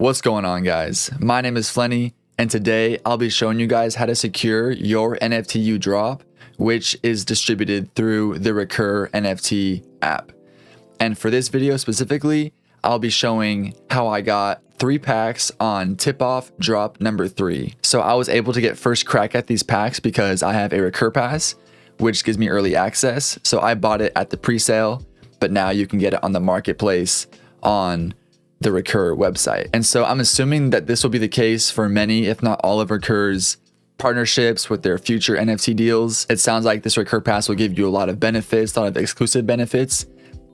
What's going on, guys? My name is Flenny, and today I'll be showing you guys how to secure your NFTU drop, which is distributed through the Recur NFT app. And for this video specifically, I'll be showing how I got 3 packs on tip-off drop number 3. So I was able to get first crack at these packs because I have a Recur pass, which gives me early access. So I bought it at the pre-sale, but now you can get it on the marketplace on the Recur website. And so I'm assuming that this will be the case for many, if not all of Recur's partnerships with their future NFT deals. It sounds like this Recur pass will give you a lot of benefits, a lot of exclusive benefits,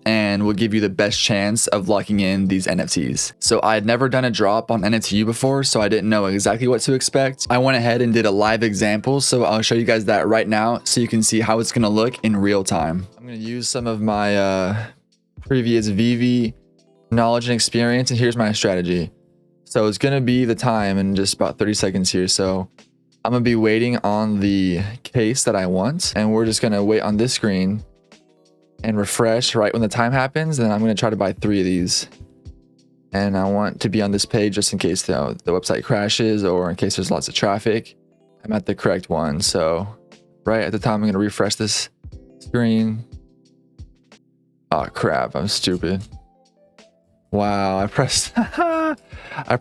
and will give you the best chance of locking in these NFTs. So I had never done a drop on NFTU before, so I didn't know exactly what to expect. I went ahead and did a live example, so I'll show you guys that right now so you can see how it's gonna look in real time. I'm gonna use some of my previous Veve knowledge and experience, and here's my strategy. So it's gonna be the time in just about 30 seconds here. So I'm gonna be waiting on the case that I want, and we're just gonna wait on this screen and refresh right when the time happens. And I'm gonna try to buy 3 of these. And I want to be on this page just in case the website crashes or in case there's lots of traffic. I'm at the correct one. So right at the time, I'm gonna refresh this screen. Oh crap, I'm stupid. Wow, I pressed I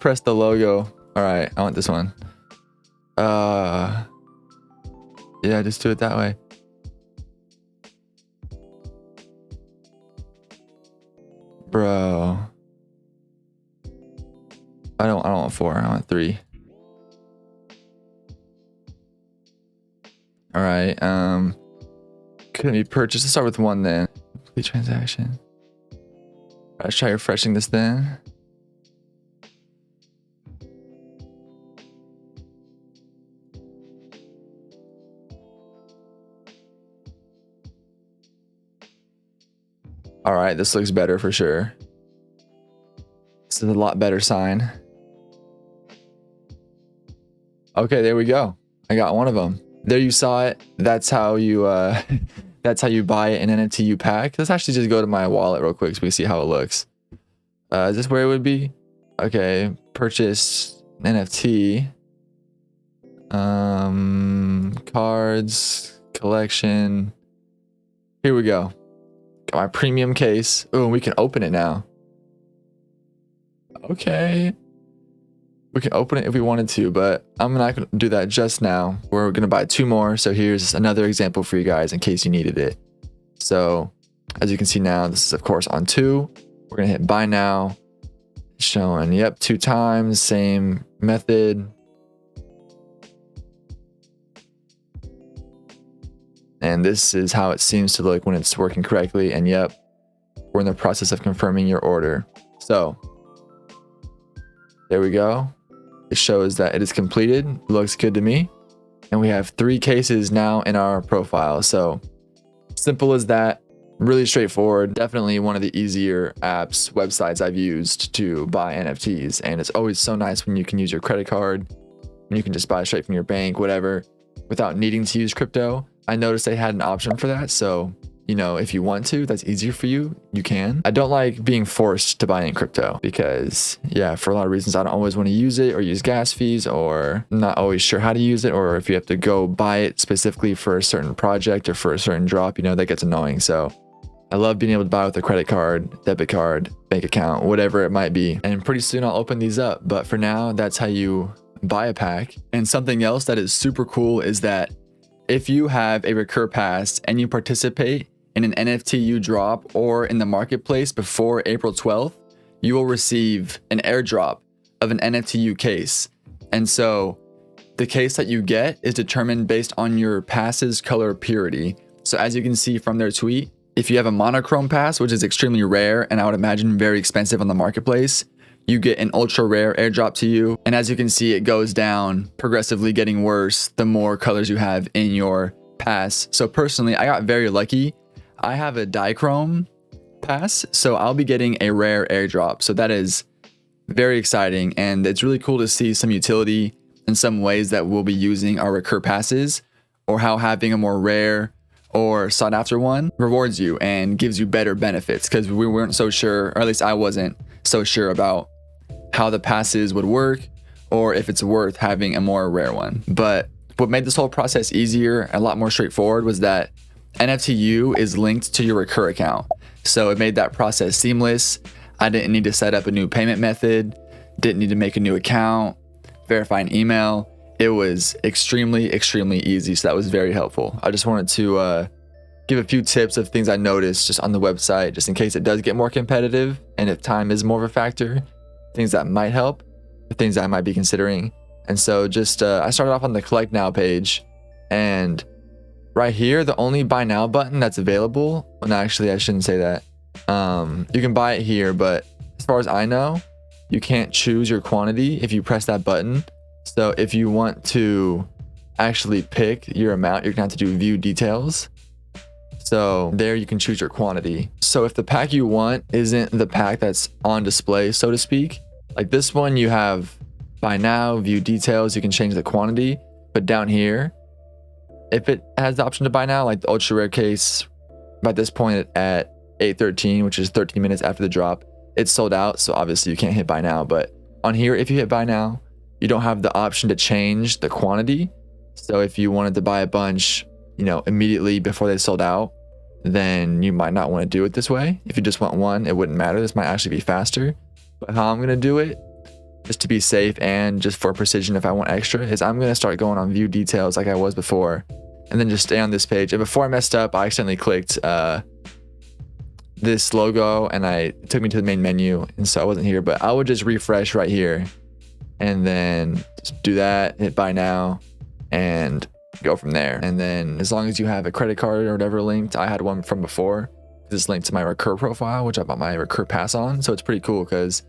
pressed the logo. All right, I want this one. Yeah, just do it that way. Bro. I don't want 4, I want 3. All right, couldn't be purchased. Let's start with 1 then. Complete transaction. Let's try refreshing this then. All right, this looks better for sure. This is a lot better sign. Okay, there we go. I got 1 of them. There you saw it. That's how you that's how you buy an NFTU pack. Let's actually just go to my wallet real quick so we can see how it looks. Is this where it would be? Okay, purchase NFT. Cards, collection. Here we go. Got my premium case. Oh, we can open it now. Okay. We can open it if we wanted to, but I'm not going to do that just now. We're going to buy 2 more. So here's another example for you guys in case you needed it. So as you can see now, this is of course on 2. We're going to hit buy now. Showing, yep, 2 times, same method. And this is how it seems to look when it's working correctly. And yep, we're in the process of confirming your order. So there we go. It shows that it is completed. Looks good to me. And we have 3 cases now in our profile. So simple as that. Really straightforward. Definitely one of the easier apps, websites I've used to buy NFTs. And it's always so nice when you can use your credit card and you can just buy straight from your bank, whatever, without needing to use crypto. I noticed they had an option for that. So, you know, if you want to, that's easier for you, you can. I don't like being forced to buy in crypto because, yeah, for a lot of reasons, I don't always want to use it or use gas fees or not always sure how to use it. Or if you have to go buy it specifically for a certain project or for a certain drop, you know, that gets annoying. So I love being able to buy with a credit card, debit card, bank account, whatever it might be. And pretty soon I'll open these up. But for now, that's how you buy a pack. And something else that is super cool is that if you have a Recur pass and you participate in an NFTU drop or in the marketplace before April 12th, you will receive an airdrop of an NFTU case. And so the case that you get is determined based on your pass's color purity. So as you can see from their tweet, if you have a monochrome pass, which is extremely rare and I would imagine very expensive on the marketplace, you get an ultra rare airdrop to you. And as you can see, it goes down, progressively getting worse the more colors you have in your pass. So personally, I got very lucky. I have a dichrome pass, so I'll be getting a rare airdrop. So that is very exciting. And it's really cool to see some utility in some ways that we'll be using our Recur passes, or how having a more rare or sought after one rewards you and gives you better benefits, because we weren't so sure, or at least I wasn't so sure about how the passes would work or if it's worth having a more rare one. But what made this whole process easier, a lot more straightforward, was that NFTU is linked to your Recur account. So it made that process seamless. I didn't need to set up a new payment method, didn't need to make a new account, verify an email. It was extremely easy. So that was very helpful. I just wanted to give a few tips of things I noticed just on the website, just in case it does get more competitive and if time is more of a factor, things that might help, things that I might be considering. And so just I started off on the collect now page, and right here, the only buy now button that's available, well, no, actually I shouldn't say that. You can buy it here, but as far as I know, you can't choose your quantity if you press that button. So if you want to actually pick your amount, you're gonna have to do view details. So there you can choose your quantity. So if the pack you want isn't the pack that's on display, so to speak, like this one, you have buy now, view details, you can change the quantity. But down here, if it has the option to buy now, like the ultra rare case, by this point at 8:13, which is 13 minutes after the drop, it's sold out. So obviously you can't hit buy now. But on here, if you hit buy now, you don't have the option to change the quantity. So if you wanted to buy a bunch, you know, immediately before they sold out, then you might not want to do it this way. If you just want one, it wouldn't matter. This might actually be faster. But how I'm going to do it, just to be safe and just for precision if I want extra, is I'm going to start going on view details like I was before, and then just stay on this page. And before I messed up, I accidentally clicked this logo and it took me to the main menu, and so I wasn't here. But I would just refresh right here and then just do that, hit buy now, and go from there. And then as long as you have a credit card or whatever linked, I had one from before, this linked to my Recur profile, which I bought my Recur pass on. So it's pretty cool because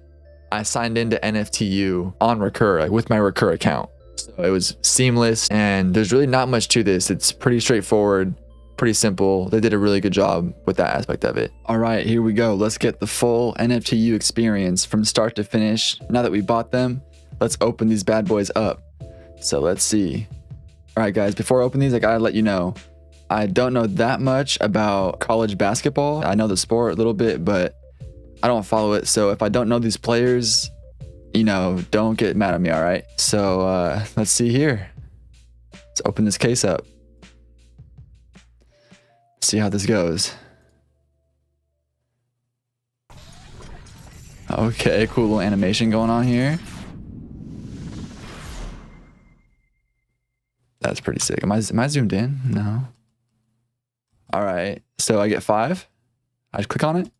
I signed into NFTU on Recur, like with my Recur account. So it was seamless, and there's really not much to this. It's pretty straightforward, pretty simple. They did a really good job with that aspect of it. All right, here we go. Let's get the full NFTU experience from start to finish. Now that we bought them, let's open these bad boys up. So let's see. All right, guys, before I open these, I gotta let you know, I don't know that much about college basketball. I know the sport a little bit, but I don't follow it. So if I don't know these players, you know, don't get mad at me, all right? So let's see here. Let's open this case up. See how this goes. Okay, cool little animation going on here. That's pretty sick. Am I zoomed in? No. All right, so I get 5. I just click on it.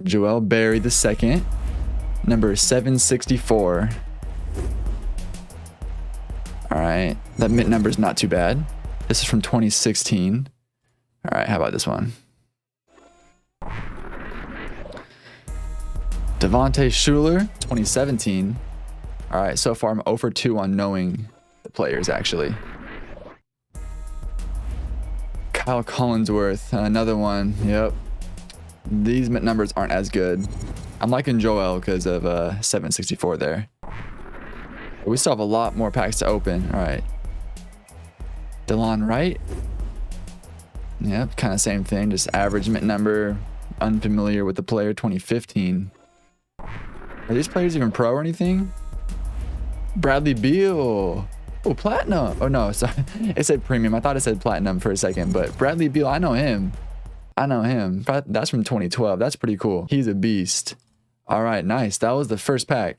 Joel Berry the second, number 764. All right, that mint number is not too bad. This is from 2016. All right, how about this one? Devontae Schuler, 2017. All right, so far I'm 0 for 2 on knowing the players, actually. Kyle Collinsworth, another one. Yep. These mint numbers aren't as good. I'm liking Joel because of 764 there. But we still have a lot more packs to open. All right. DeLon Wright. Yep, kind of same thing. Just average mint number. Unfamiliar with the player, 2015. Are these players even pro or anything? Bradley Beals. Oh, platinum. Oh, no, sorry. It said premium. I thought it said platinum for a second, but Bradley Beals, I know him. That's from 2012. That's pretty cool. He's a beast. All right, nice. That was the first pack.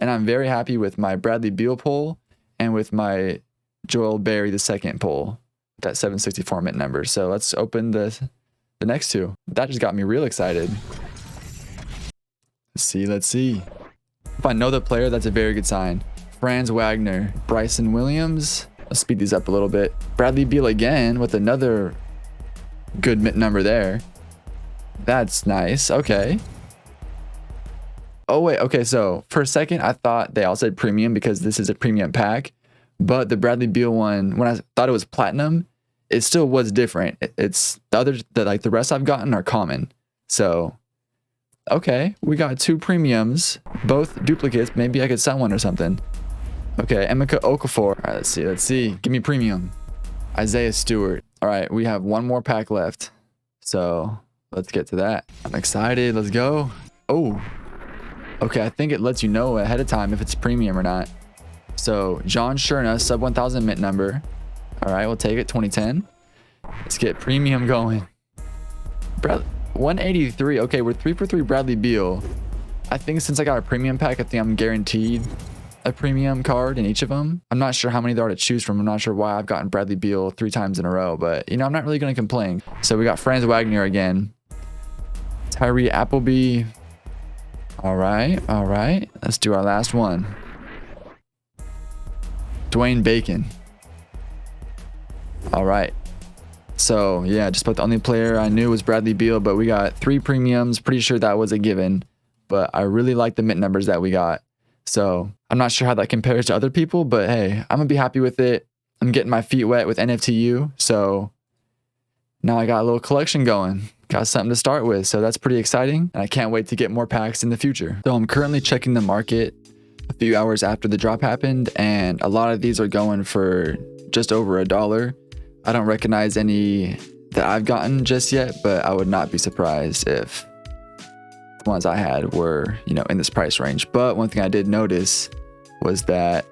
And I'm very happy with my Bradley Beals pull and with my Joel Berry the second pull, that 764 mint number. So let's open the next two. That just got me real excited. Let's see. If I know the player, that's a very good sign. Franz Wagner, Bryson Williams. Let's speed these up a little bit. Bradley Beals again with another good mint number there. That's nice. Okay. Oh, wait. Okay, so for a second, I thought they all said premium because this is a premium pack. But the Bradley Beals one, when I thought it was platinum, it still was different. It's the rest I've gotten are common. So, okay, we got 2 premiums, both duplicates. Maybe I could sell one or something. Okay, Emeka Okafor. All right, let's see. Give me premium. Isaiah Stewart. All right, we have one more pack left. So let's get to that. I'm excited. Let's go. Oh, okay. I think it lets you know ahead of time if it's premium or not. So John Sherna, sub 1000 mint number. All right, we'll take it. 2010. Let's get premium going. 183. Okay, we're 3 for 3 Bradley Beal. I think since I got a premium pack, I think I'm guaranteed a premium card in each of them. I'm not sure how many there are to choose from. I'm not sure why I've gotten Bradley Beal 3 times in a row, but I'm not really going to complain. So we got Franz Wagner again. Tyree Appleby. All right. Let's do our last one. Dwayne Bacon. All right. So yeah, just about the only player I knew was Bradley Beal, but we got 3 premiums. Pretty sure that was a given, but I really like the mint numbers that we got. So I'm not sure how that compares to other people, but hey, I'm gonna be happy with it. I'm getting my feet wet with NFTU. So now I got a little collection going. Got something to start with. So that's pretty exciting. And I can't wait to get more packs in the future. So I'm currently checking the market a few hours after the drop happened, and a lot of these are going for just over $1. I don't recognize any that I've gotten just yet, but I would not be surprised if the ones I had were, in this price range. But one thing I did notice was that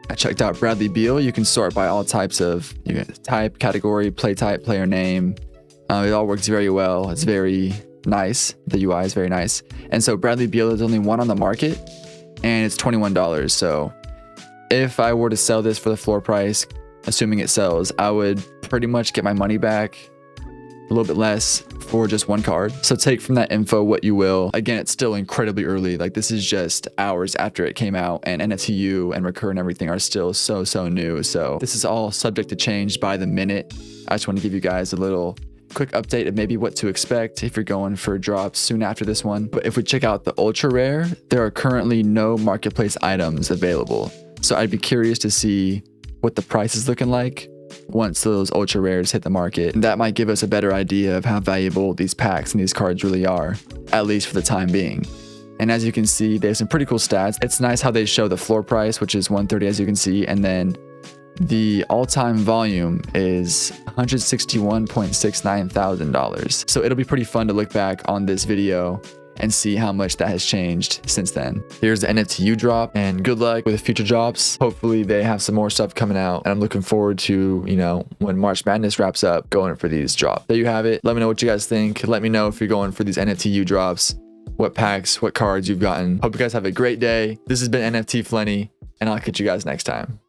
I checked out Bradley Beal. You can sort by all types of type, category, play type, player name. It all works very well. It's very nice. The UI is very nice. And so Bradley Beal is only one on the market, and it's $21. So if I were to sell this for the floor price, assuming it sells, I would pretty much get my money back, a little bit less for just one card. So take from that info what you will. Again, it's still incredibly early. Like, this is just hours after it came out, and NFTU and Recur and everything are still so new. So this is all subject to change by the minute. I just want to give you guys a little quick update of maybe what to expect if you're going for drops soon after this one. But if we check out the ultra rare, there are currently no marketplace items available. So I'd be curious to see what the price is looking like once those ultra rares hit the market. And that might give us a better idea of how valuable these packs and these cards really are, at least for the time being. And as you can see, they have some pretty cool stats. It's nice how they show the floor price, which is 130, as you can see, and then the all-time volume is $161.69 thousand. So it'll be pretty fun to look back on this video and see how much that has changed since then. Here's the NFTU drop, and good luck with future drops. Hopefully they have some more stuff coming out, and I'm looking forward to, when March Madness wraps up, going for these drops. There you have it. Let me know what you guys think. Let me know if you're going for these NFTU drops, what packs, what cards you've gotten. Hope you guys have a great day. This has been NFT Flenny, and I'll catch you guys next time.